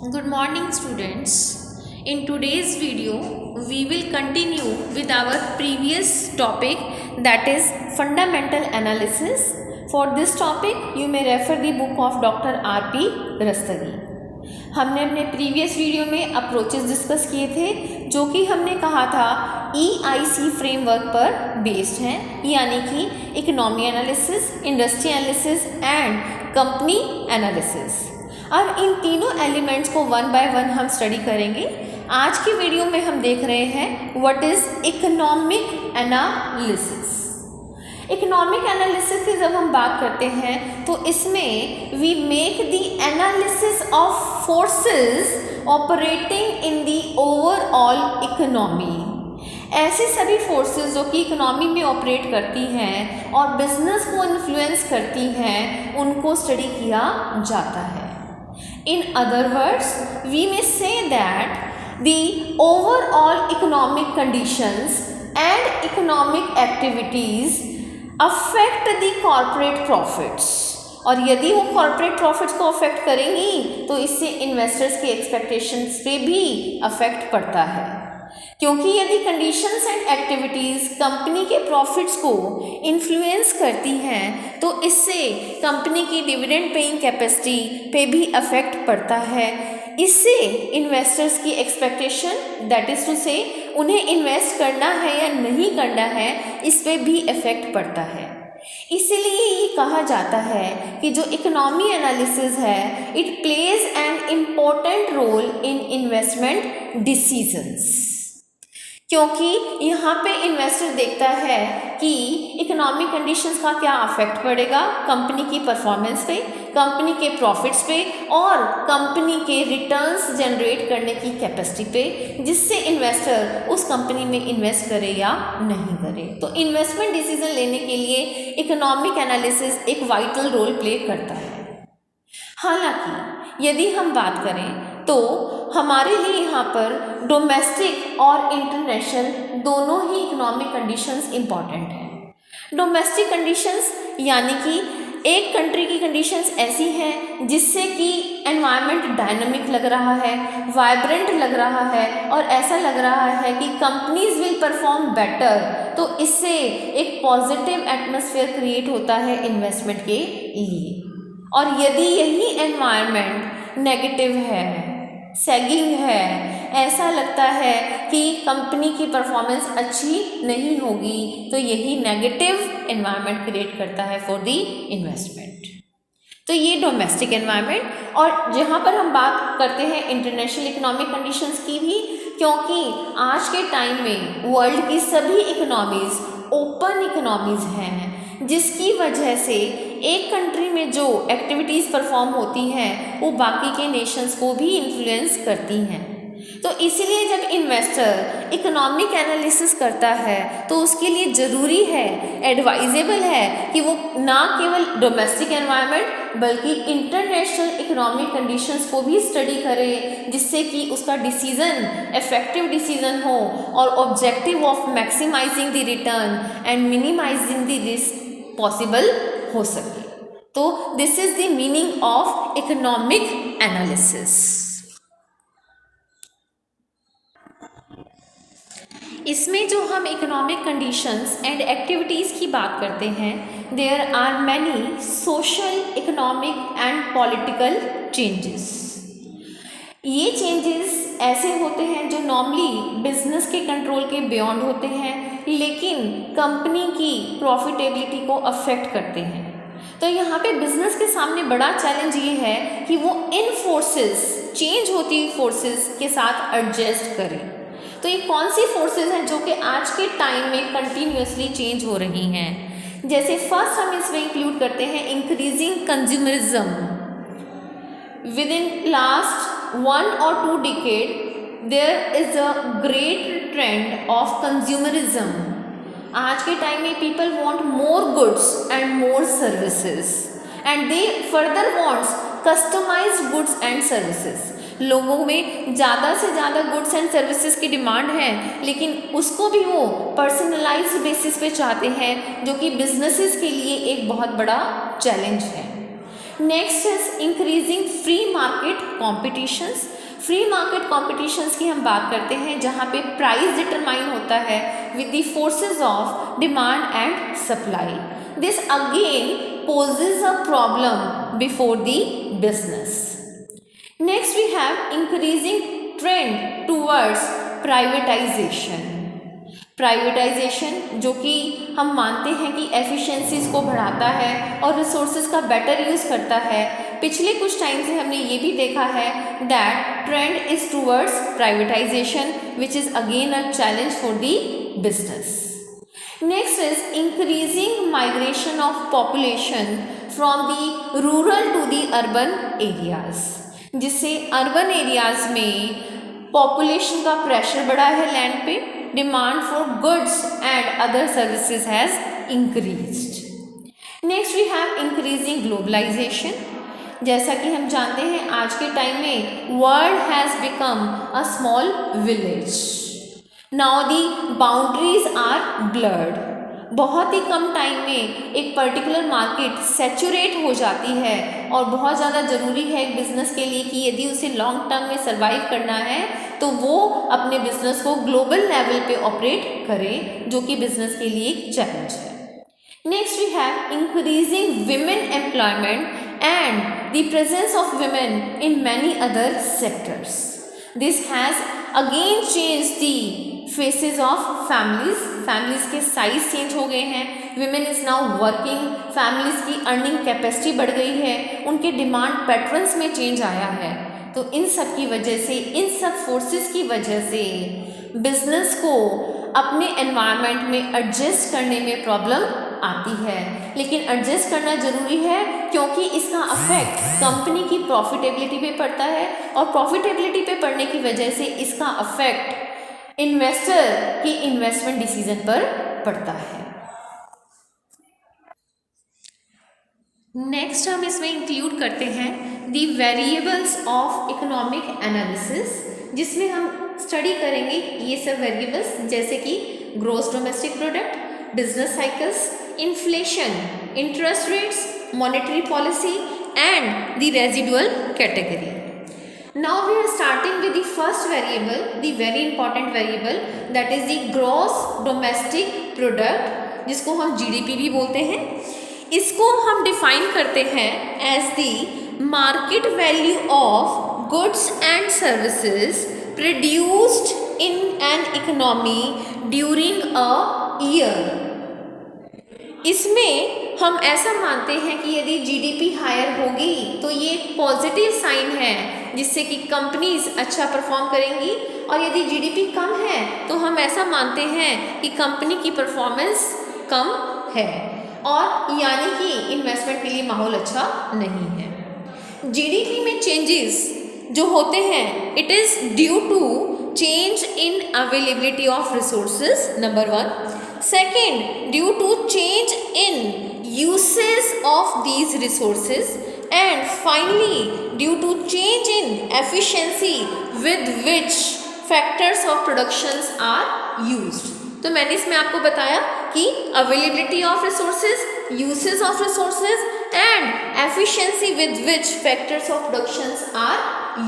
Good morning, students. In today's video, we will continue with our previous topic, that is fundamental analysis. For this topic, you may refer the book of Dr. R.P. Rastagi. हमने अपने previous video में approaches discuss किए थे, जो कि हमने कहा था EIC फ्रेमवर्क पर बेस्ड हैं, यानी कि economy analysis, industry analysis and company analysis. अब इन तीनों एलिमेंट्स को वन बाय वन हम स्टडी करेंगे। आज की वीडियो में हम देख रहे हैं what is economic analysis. Economic analysis की जब हम बात करते हैं तो इसमें we make the analysis of forces operating in the overall economy. ऐसी सभी फोर्सेस जो कि इकोनॉमी में ऑपरेट करती हैं और बिजनेस को इन्फ्लुएंस करती हैं, उनको स्टडी किया जाता है। In other words, we may say that the overall economic conditions and economic activities affect the corporate profits, और यदि वो कॉर्पोरेट प्रॉफिट्स को अफेक्ट करेंगी तो इससे इन्वेस्टर्स के एक्सपेक्टेशंस पे भी अफेक्ट पड़ता है, क्योंकि यदि कंडीशंस एंड एक्टिविटीज़ कंपनी के प्रॉफिट्स को इन्फ्लुएंस करती हैं तो इससे कंपनी की डिविडेंड पेइंग कैपेसिटी पे भी अफेक्ट पड़ता है। इससे इन्वेस्टर्स की एक्सपेक्टेशन, दैट इज़ टू से उन्हें इन्वेस्ट करना है या नहीं करना है, इस पे भी इफेक्ट पड़ता है। इसीलिए ये कहा जाता है कि जो इकोनॉमी एनालिसिस है, it plays an important role in investment decisions, क्योंकि यहाँ पे इन्वेस्टर देखता है कि इकोनॉमिक कंडीशंस का क्या अफेक्ट पड़ेगा कंपनी की परफॉर्मेंस पे, कंपनी के प्रॉफिट्स पे और कंपनी के रिटर्न्स जनरेट करने की कैपेसिटी पे, जिससे इन्वेस्टर उस कंपनी में इन्वेस्ट करे या नहीं करे। तो इन्वेस्टमेंट डिसीजन लेने के लिए इकोनॉमिक एनालिसिस एक वाइटल रोल प्ले करता है। हालांकि यदि हम बात करें तो हमारे लिए यहाँ पर डोमेस्टिक और इंटरनेशनल दोनों ही इकोनॉमिक कंडीशंस इम्पॉर्टेंट हैं। डोमेस्टिक कंडीशंस यानी कि एक कंट्री की कंडीशंस ऐसी हैं जिससे कि एनवायरनमेंट डायनामिक लग रहा है, वाइब्रेंट लग रहा है और ऐसा लग रहा है कि कंपनीज विल परफॉर्म बेटर, तो इससे एक पॉजिटिव एटमॉस्फेयर क्रिएट होता है इन्वेस्टमेंट के लिए। और यदि यही एनवायरनमेंट नेगेटिव है, सैगिंग है, ऐसा लगता है कि कंपनी की परफॉर्मेंस अच्छी नहीं होगी, तो यही नेगेटिव एनवायरनमेंट क्रिएट करता है फॉर द इन्वेस्टमेंट। तो ये डोमेस्टिक एनवायरनमेंट। और जहाँ पर हम बात करते हैं इंटरनेशनल इकोनॉमिक कंडीशंस की भी, क्योंकि आज के टाइम में वर्ल्ड की सभी इकोनॉमीज़ ओपन इकोनॉमीज़ हैं, जिसकी वजह से एक कंट्री में जो एक्टिविटीज़ परफॉर्म होती हैं वो बाकी के नेशंस को भी इन्फ्लुएंस करती हैं। तो इसीलिए जब इन्वेस्टर इकोनॉमिक एनालिसिस करता है तो उसके लिए ज़रूरी है, एडवाइजेबल है कि वो ना केवल डोमेस्टिक एनवायरनमेंट बल्कि इंटरनेशनल इकोनॉमिक कंडीशंस को भी स्टडी करे, जिससे कि उसका डिसीज़न इफेक्टिव डिसीज़न हो और objective of maximising the return and minimising the risk possible हो सके। तो this is the meaning of economic analysis. इसमें जो हम इकोनॉमिक कंडीशंस एंड एक्टिविटीज़ की बात करते हैं, there are many social, economic and political changes. ये चेंजेस ऐसे होते हैं जो नॉर्मली बिजनेस के कंट्रोल के बियॉन्ड होते हैं, लेकिन कंपनी की प्रॉफिटेबिलिटी को अफेक्ट करते हैं। तो यहाँ पे बिजनेस के सामने बड़ा चैलेंज ये है कि वो इन फोर्सेस, चेंज होती हुई फोर्सेस के साथ एडजस्ट करें। तो ये कौन सी फोर्सेस हैं जो कि आज के टाइम में कंटिन्यूसली चेंज हो रही हैं? जैसे फर्स्ट हम इसमें इंक्लूड करते हैं increasing consumerism. Within last 1 or 2 decades, there is a great trend of consumerism. आज के टाइम में people want more goods and more services, and they further wants customized goods and services. लोगों में ज़्यादा से ज़्यादा गुड्स एंड सर्विसेज की demand है, लेकिन उसको भी वो पर्सनलाइज्ड बेसिस पे चाहते हैं, जो कि बिजनेसेस के लिए एक बहुत बड़ा चैलेंज है। Next is increasing free market competitions. Free market competitions की हम बात करते हैं जहाँ पे प्राइस डिटरमाइन होता है with the forces of demand and supply. This again poses a problem before the business. Next we have increasing trend towards privatization. Privatisation जो कि हम मानते हैं कि एफिशिएंसीज को बढ़ाता है और रिसोर्सेज का बेटर यूज़ करता है। पिछले कुछ टाइम से हमने ये भी देखा है that trend is towards privatisation which is again a challenge for the business. Next is increasing migration of population from the rural to the urban areas, जिससे urban areas में population का pressure बढ़ा है land पे, demand for goods and other services has increased. Next we have increasing globalization. जैसा कि हम जानते हैं आज के टाइम में world has become a small village. Now the boundaries are blurred. बहुत ही कम टाइम में एक पर्टिकुलर मार्केट सैचुरेट हो जाती है और बहुत ज़्यादा ज़रूरी है एक बिज़नेस के लिए कि यदि उसे लॉन्ग टर्म में सर्वाइव करना है तो वो अपने बिज़नेस को ग्लोबल लेवल पे ऑपरेट करे, जो कि बिज़नेस के लिए एक चैलेंज है। Next we have increasing women employment and the presence of women in many other sectors. This has again change the faces of families के साइज चेंज हो गए हैं। Women is now working, families की earning capacity बढ़ गई है, उनके demand patterns में चेंज आया है। तो इन सब की वजह से, इन सब फोर्सेस की वजह से बिजनेस को अपने एनवायरनमेंट में एडजस्ट करने में प्रॉब्लम आती है। लेकिन एडजस्ट करना ज़रूरी है क्योंकि इसका अफेक्ट कंपनी की प्रॉफिटेबिलिटी पे पड़ता है और प्रॉफिटेबिलिटी पे पड़ने की वजह से इसका अफेक्ट इन्वेस्टर की इन्वेस्टमेंट डिसीजन पर पड़ता है। नेक्स्ट हम इसमें इंक्लूड करते हैं दी वेरिएबल्स ऑफ इकोनॉमिक एनालिसिस, जिसमें हम स्टडी करेंगे ये सब वेरिएबल्स जैसे कि gross domestic product, business cycles, inflation, interest rates, monetary policy and the residual category. Now we are starting with the first variable, the very important variable, that is the gross domestic product, जिसको हम GDP भी बोलते हैं। इसको हम define करते हैं as the market value of goods and services produced in an economy during a year। इसमें हम ऐसा मानते हैं कि यदि GDP हायर होगी तो ये एक पॉजिटिव साइन है जिससे कि कंपनीज अच्छा परफॉर्म करेंगी, और यदि GDP कम है तो हम ऐसा मानते हैं कि कंपनी की परफॉर्मेंस कम है और यानी कि इन्वेस्टमेंट के लिए माहौल अच्छा नहीं है। GDP में चेंजेस जो होते हैं it is due to change in availability of resources, number 1। Second, due to change in uses of these resources, and finally due to change in efficiency with which factors of productions are used। तो मैंने इसमें आपको बताया कि availability of resources, uses of resources and efficiency with which factors of productions are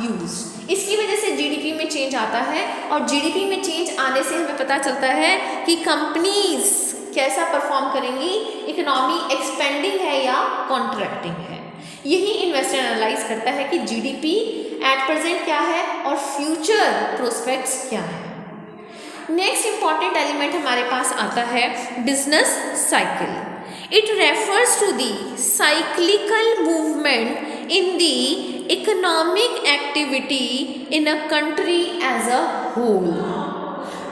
used। इसकी वजह से GDP में चेंज आता है और GDP में चेंज आने से हमें पता चलता है कि कंपनीज कैसा परफॉर्म करेंगी, इकोनॉमी एक्सपेंडिंग है या कॉन्ट्रैक्टिंग है। यही इन्वेस्टर एनालाइज करता है कि GDP एट प्रेजेंट क्या है और फ्यूचर प्रोस्पेक्ट्स क्या है। नेक्स्ट इंपॉर्टेंट एलिमेंट हमारे पास आता है business cycle. It refers to the cyclical movement in the economic activity in a country as a whole.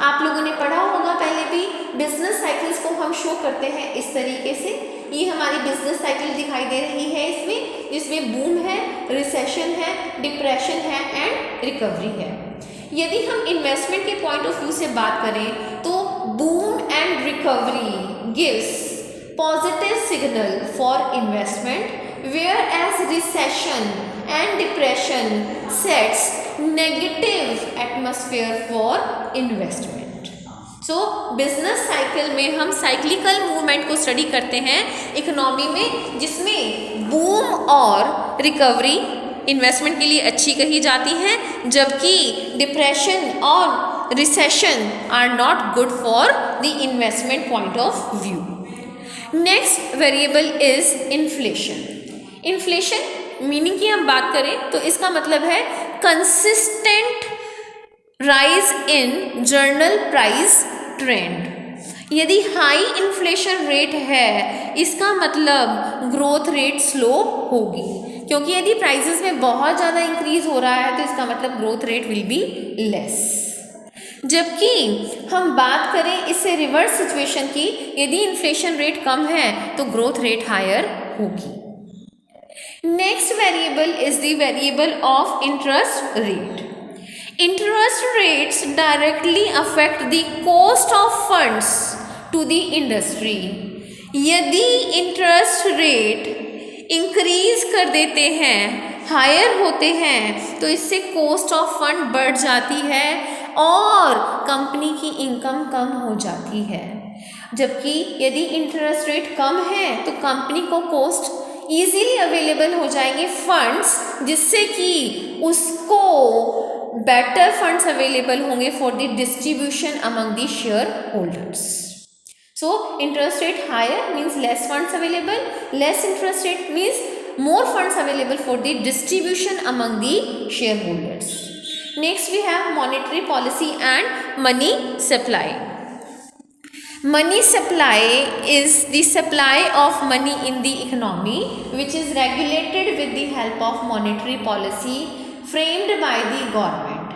आप लोगों ने पढ़ा होगा पहले भी, बिजनेस साइकिल्स को हम शो करते हैं इस तरीके से। ये हमारी बिजनेस साइकिल दिखाई दे रही है इसमें, जिसमें बूम है, रिसेशन है, डिप्रेशन है एंड रिकवरी है। यदि हम इन्वेस्टमेंट के पॉइंट ऑफ व्यू से बात करें तो boom and recovery gives positive signal for investment, whereas recession and depression sets negative atmosphere for investment. So business cycle में हम साइक्लिकल मूवमेंट को स्टडी करते हैं इकोनॉमी में, जिसमें बूम और रिकवरी इन्वेस्टमेंट के लिए अच्छी कही जाती है, जबकि डिप्रेशन और recession are not good for the investment point of view. Next variable is inflation. Inflation meaning की हम बात करें तो इसका मतलब है consistent rise in general price trend. यदि हाई इन्फ्लेशन रेट है इसका मतलब ग्रोथ रेट स्लो होगी, क्योंकि यदि प्राइसेस में बहुत ज़्यादा इंक्रीज हो रहा है तो इसका मतलब growth rate will be less. जबकि हम बात करें इससे रिवर्स सिचुएशन की, यदि इन्फ्लेशन रेट कम है तो ग्रोथ रेट हायर होगी। Next variable is the variable of interest rate. Interest rates directly affect the cost of funds to the industry. यदि इंटरेस्ट रेट इंक्रीज कर देते हैं, हायर होते हैं, तो इससे कॉस्ट ऑफ फंड बढ़ जाती है और कंपनी की इनकम कम हो जाती है। जबकि यदि इंटरेस्ट रेट कम है तो कंपनी को कॉस्ट ईजीली अवेलेबल हो जाएंगे फंड्स, जिससे कि उसको बेटर फंड्स अवेलेबल होंगे for the distribution among the share holders. So interest rate higher means less funds available, less interest rate means more funds available for the distribution among the shareholders. Next we have monetary policy and money supply. Money supply is the supply of money in the economy which is regulated with the help of monetary policy framed by the government.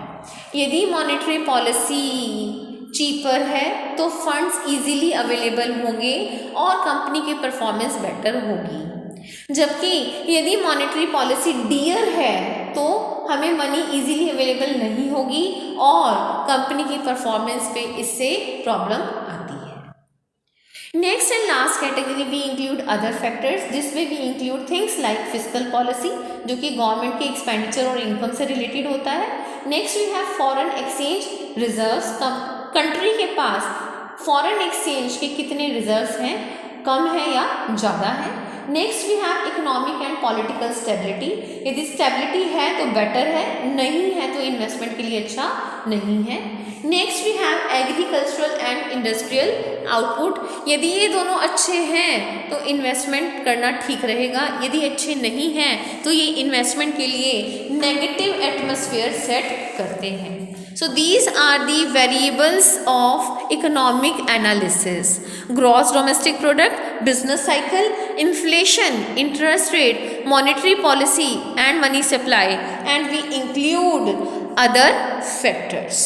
यदि monetary policy cheaper है तो funds easily available होंगे और company की performance better होगी, जबकि यदि monetary policy dear है तो हमें मनी इजीली अवेलेबल नहीं होगी और कंपनी की परफॉर्मेंस पे इससे प्रॉब्लम आती है। Next and last category we include other factors, जिसमें we include things like physical policy जो कि गवर्नमेंट के एक्सपेंडिचर और इनकम से रिलेटेड होता है। Next we have foreign exchange reserves, country के पास फॉरेन एक्सचेंज के कितने रिजर्व्स हैं, कम है या ज़्यादा है। Next we have economic and political stability, यदि स्टेबिलिटी है तो बेटर है, नहीं है तो इन्वेस्टमेंट के लिए अच्छा नहीं है। Next we have agricultural and industrial output, यदि ये दोनों अच्छे हैं तो इन्वेस्टमेंट करना ठीक रहेगा, यदि अच्छे नहीं हैं तो ये इन्वेस्टमेंट के लिए नेगेटिव एटमॉस्फेयर सेट करते हैं। So these are the variables of economic analysis: gross domestic product, business cycle, inflation, interest rate, monetary policy and money supply, and we include other factors.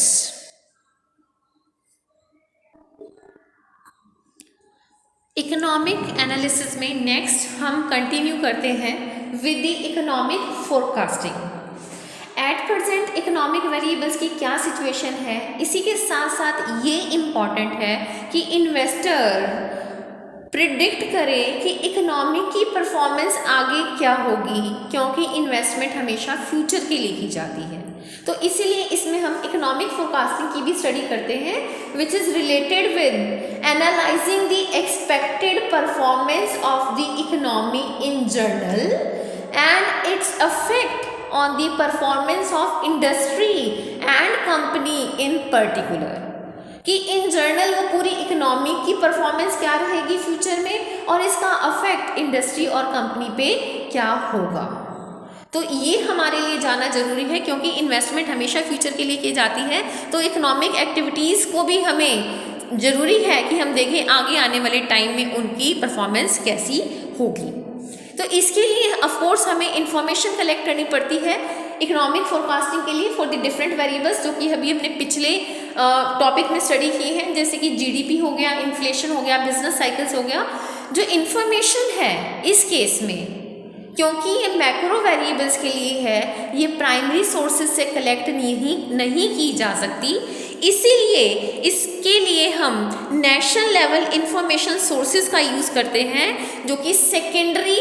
Economic analysis में next हम continue करते हैं with the economic forecasting. At present economic variables की क्या situation है, इसी के साथ साथ ये इम्पॉर्टेंट है कि इन्वेस्टर प्रिडिक्ट करे कि इकोनॉमी की परफॉर्मेंस आगे क्या होगी, क्योंकि इन्वेस्टमेंट हमेशा फ्यूचर के लिए की जाती है। तो इसीलिए इसमें हम इकोनॉमिक फोरकास्टिंग की भी स्टडी करते हैं which is related with analysing the expected performance of the economy in general and it's affect on the performance of industry and company in particular, कि इन जनरल वो पूरी इकोनॉमी की performance क्या रहेगी फ्यूचर में और इसका अफेक्ट इंडस्ट्री और कंपनी पे क्या होगा। तो ये हमारे लिए जानना ज़रूरी है, क्योंकि इन्वेस्टमेंट हमेशा फ्यूचर के लिए की जाती है, तो इकोनॉमिक एक्टिविटीज़ को भी हमें ज़रूरी है कि हम देखें आगे आने वाले टाइम में उनकी परफॉर्मेंस कैसी होगी। तो इसके लिए ऑफ कोर्स हमें इंफॉर्मेशन कलेक्ट करनी पड़ती है इकोनॉमिक फोरकास्टिंग के लिए फॉर द डिफरेंट वेरिएबल्स, जो कि अभी हमने पिछले टॉपिक में स्टडी की हैं, जैसे कि जीडीपी हो गया, इन्फ्लेशन हो गया, बिजनेस साइकिल्स हो गया। जो इन्फॉर्मेशन है इस केस में, क्योंकि ये मैक्रो वेरिएबल्स के लिए है, ये प्राइमरी सोर्सेज से कलेक्ट नहीं की जा सकती, इसीलिए इसके लिए हम नेशनल लेवल इंफॉर्मेशन सोर्सेज का यूज़ करते हैं जो कि सेकेंडरी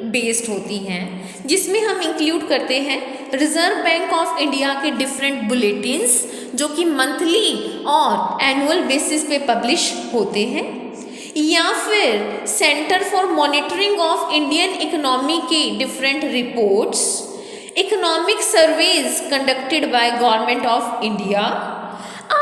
बेस्ड होती हैं, जिसमें हम इंक्लूड करते हैं रिजर्व बैंक ऑफ इंडिया के डिफरेंट बुलेटिन्स जो कि मंथली और एनुअल बेसिस पे पब्लिश होते हैं, या फिर centre for monitoring of Indian economy के different reports, economic surveys conducted by government of India,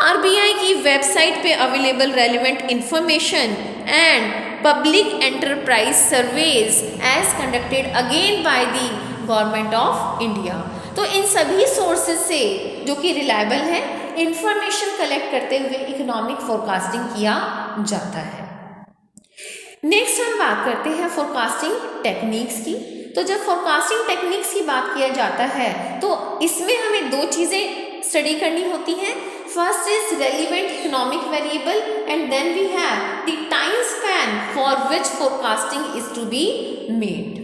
RBI की वेबसाइट पे available relevant information and public enterprise surveys as conducted again by the government of India. तो इन सभी sources से जो कि reliable है इंफॉर्मेशन कलेक्ट करते हुए इकोनॉमिक फोरकास्टिंग किया जाता है। नेक्स्ट हम बात करते हैं फोरकास्टिंग टेक्निक्स की। तो जब फोरकास्टिंग टेक्निक्स की बात किया जाता है तो इसमें हमें दो चीज़ें स्टडी करनी होती हैं। First is relevant economic variable and then we have the time span for which forecasting is to be made.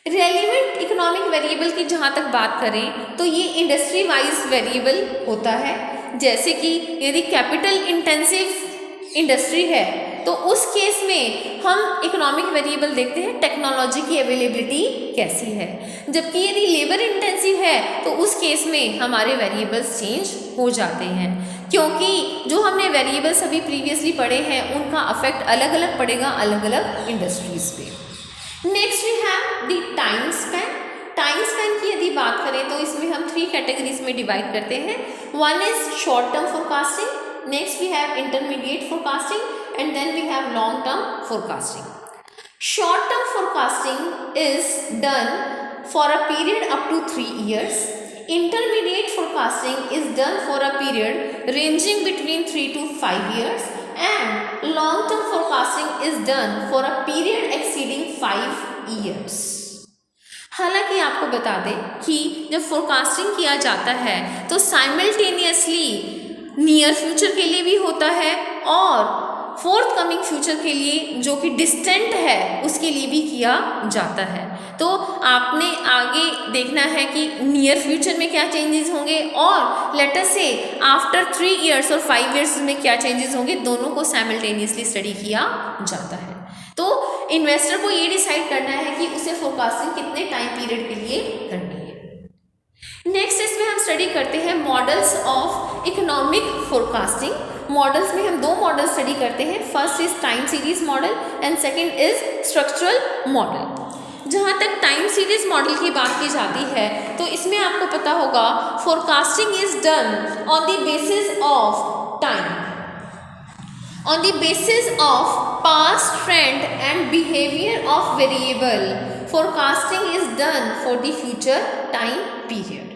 Relevant economic variable की जहाँ तक बात करें तो ये इंडस्ट्री वाइज वेरिएबल होता है। जैसे कि यदि कैपिटल इंटेंसिव इंडस्ट्री है तो उस केस में हम इकोनॉमिक वेरिएबल देखते हैं टेक्नोलॉजी की अवेलेबिलिटी कैसी है, जबकि यदि लेबर इंटेंसिव है तो उस केस में हमारे वेरिएबल्स चेंज हो जाते हैं, क्योंकि जो हमने वेरिएबल्स अभी प्रीवियसली पढ़े हैं उनका अफेक्ट अलग अलग पड़ेगा अलग अलग इंडस्ट्रीज पे। Next we have the time span. Time span की यदि बात करें तो इसमें हम 3 कैटेगरीज में डिवाइड करते हैं। One is short term forecasting, next we have intermediate forecasting and then we have long term forecasting. Short term forecasting is done for a period up to 3 years. Intermediate forecasting is done for a period ranging between 3 to 5 years and long term forecasting is done for a period exceeding 5 years. हालांकि आपको बता दें कि जब forecasting किया जाता है तो साइमल्टेनियसली नियर फ्यूचर के लिए भी होता है और फोर्थ कमिंग फ्यूचर के लिए जो कि डिस्टेंट है उसके लिए भी किया जाता है। तो आपने आगे देखना है कि नियर फ्यूचर में क्या चेंजेस होंगे और लेट अस से आफ्टर 3 इयर्स और 5 इयर्स में क्या चेंजेस होंगे, दोनों को साइमल्टेनियसली स्टडी किया जाता है। तो इन्वेस्टर को ये डिसाइड करना है कि उसे फोरकास्टिंग कितने टाइम पीरियड के लिए करनी है। नेक्स्ट इसमें हम स्टडी करते हैं models of economic forecasting. Models में हम 2 मॉडल स्टडी करते हैं। First is time series model and second is structural model. जहाँ तक टाइम सीरीज मॉडल की बात की जाती है तो इसमें आपको पता होगा forecasting is done on the basis of time, on the basis of past trend and behaviour of variable. Forecasting is done for the future time period.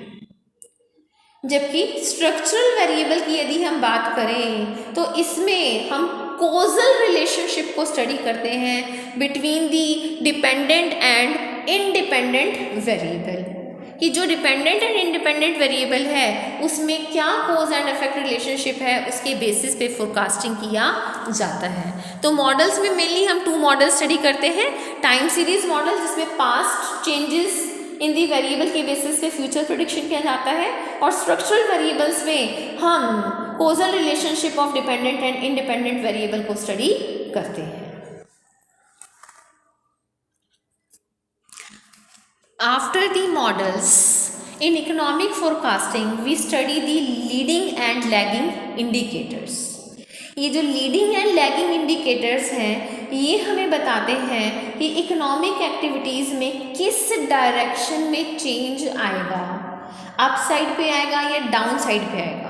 जबकि स्ट्रक्चरल वेरिएबल की यदि हम बात करें तो इसमें हम कोजल रिलेशनशिप को स्टडी करते हैं between the dependent and independent variable, कि जो डिपेंडेंट एंड इंडिपेंडेंट वेरिएबल है उसमें क्या कोज एंड इफेक्ट रिलेशनशिप है उसके बेसिस पे फोरकास्टिंग किया जाता है। तो मॉडल्स में मेनली हम 2 मॉडल स्टडी करते हैं। टाइम सीरीज मॉडल जिसमें past changes in the variable के बेसिस पे फ्यूचर प्रेडिक्शन किया जाता है, और स्ट्रक्चरल वेरिएबल्स में हम causal relationship of dependent and independent variable को स्टडी करते हैं। After the models in economic forecasting we study the leading and lagging indicators. ये जो लीडिंग एंड लैगिंग इंडिकेटर्स हैं ये हमें बताते हैं कि इकोनॉमिक एक्टिविटीज़ में किस डायरेक्शन में चेंज आएगा, अप साइड पे आएगा या डाउन साइड पे आएगा।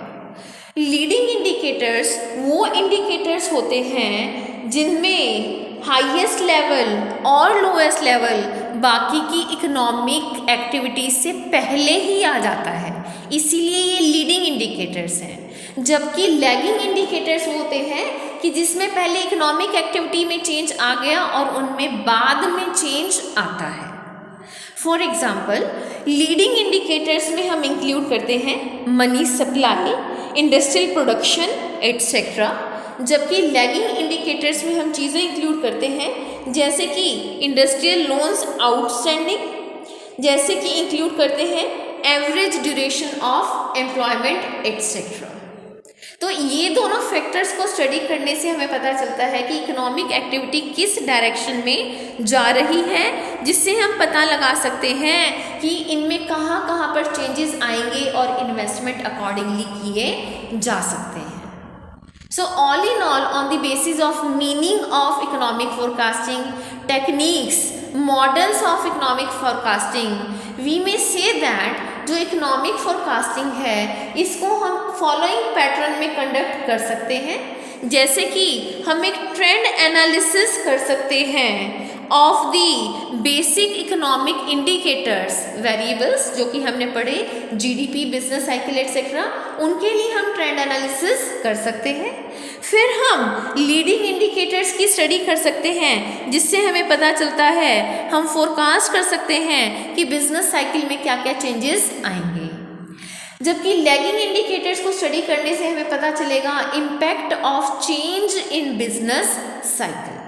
लीडिंग इंडिकेटर्स वो इंडिकेटर्स होते हैं जिनमें हाईएस्ट लेवल और लोएस्ट लेवल बाकी की इकोनॉमिक एक्टिविटीज़ से पहले ही आ जाता है, इसीलिए ये लीडिंग इंडिकेटर्स हैं। जबकि लैगिंग इंडिकेटर्स होते हैं कि जिसमें पहले इकोनॉमिक एक्टिविटी में चेंज आ गया और उनमें बाद में चेंज आता है। फॉर एग्जाम्पल लीडिंग इंडिकेटर्स में हम इंक्लूड करते हैं money supply, industrial production etcetera, जबकि लैगिंग इंडिकेटर्स में हम चीज़ें इंक्लूड करते हैं जैसे कि इंडस्ट्रियल लोन्स आउटस्टैंडिंग, जैसे कि इंक्लूड करते हैं average duration of employment etcetera. तो ये दोनों फैक्टर्स को स्टडी करने से हमें पता चलता है कि इकोनॉमिक एक्टिविटी किस डायरेक्शन में जा रही है, जिससे हम पता लगा सकते हैं कि इनमें कहाँ कहाँ पर चेंजेस आएंगे और इन्वेस्टमेंट अकॉर्डिंगली किए जा सकते हैं। So all in all, on the basis of meaning of economic forecasting, techniques, models of economic forecasting, we may say that जो इकोनॉमिक फोरकास्टिंग है इसको हम फॉलोइंग पैटर्न में कंडक्ट कर सकते हैं। जैसे कि हम एक ट्रेंड एनालिसिस कर सकते हैं of the basic economic indicators variables जो कि हमने पढ़े, जीडीपी, बिजनेस साइकिल एक्सेट्रा, उनके लिए हम ट्रेंड एनालिसिस कर सकते हैं। फिर हम लीडिंग इंडिकेटर्स की स्टडी कर सकते हैं जिससे हमें पता चलता है, हम फोरकास्ट कर सकते हैं कि बिजनेस साइकिल में क्या क्या चेंजेस आएंगे। जबकि लैगिंग इंडिकेटर्स को स्टडी करने से हमें पता चलेगा impact of change in business cycle.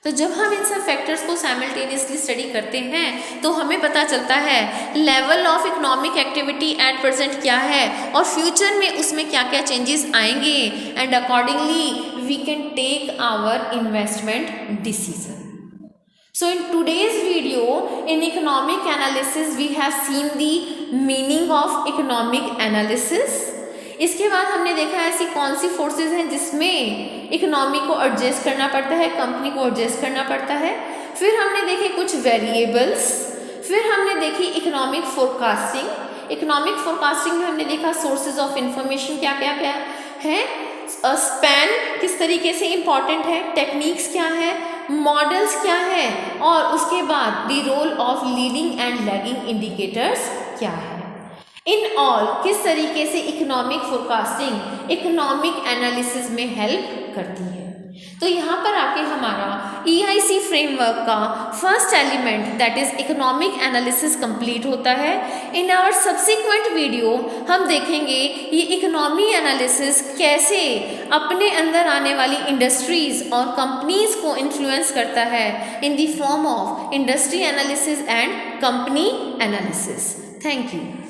तो जब हम इन सब फैक्टर्स को साइमल्टेनियसली स्टडी करते हैं तो हमें पता चलता है level of economic activity at present क्या है और फ्यूचर में उसमें क्या क्या चेंजेस आएंगे, and accordingly we can take our investment decision. So in today's video, in economic analysis, we have seen the meaning of economic analysis. इसके बाद हमने देखा ऐसी कौन सी फोर्सेस हैं जिसमें इकोनॉमी को एडजस्ट करना पड़ता है, कंपनी को एडजस्ट करना पड़ता है। फिर हमने देखे कुछ वेरिएबल्स, फिर हमने देखी इकोनॉमिक फोरकास्टिंग। इकोनॉमिक फोरकास्टिंग में हमने देखा सोर्सेज ऑफ इंफॉर्मेशन क्या क्या क्या है, स्पैन किस तरीके से इम्पॉर्टेंट है, टेक्निक्स क्या है, मॉडल्स क्या है, और उसके बाद the role of leading and lagging indicators क्या है। इन ऑल किस तरीके से इकोनॉमिक फोरकास्टिंग इकोनॉमिक एनालिसिस में हेल्प करती है। तो यहाँ पर आके हमारा EIC फ्रेमवर्क का first element that is economic analysis complete होता है। इन आवर सब्सिक्वेंट वीडियो हम देखेंगे ये इकोनॉमी एनालिसिस कैसे अपने अंदर आने वाली इंडस्ट्रीज और कंपनीज को इन्फ्लुएंस करता है in the form of industry analysis and company analysis. Thank you.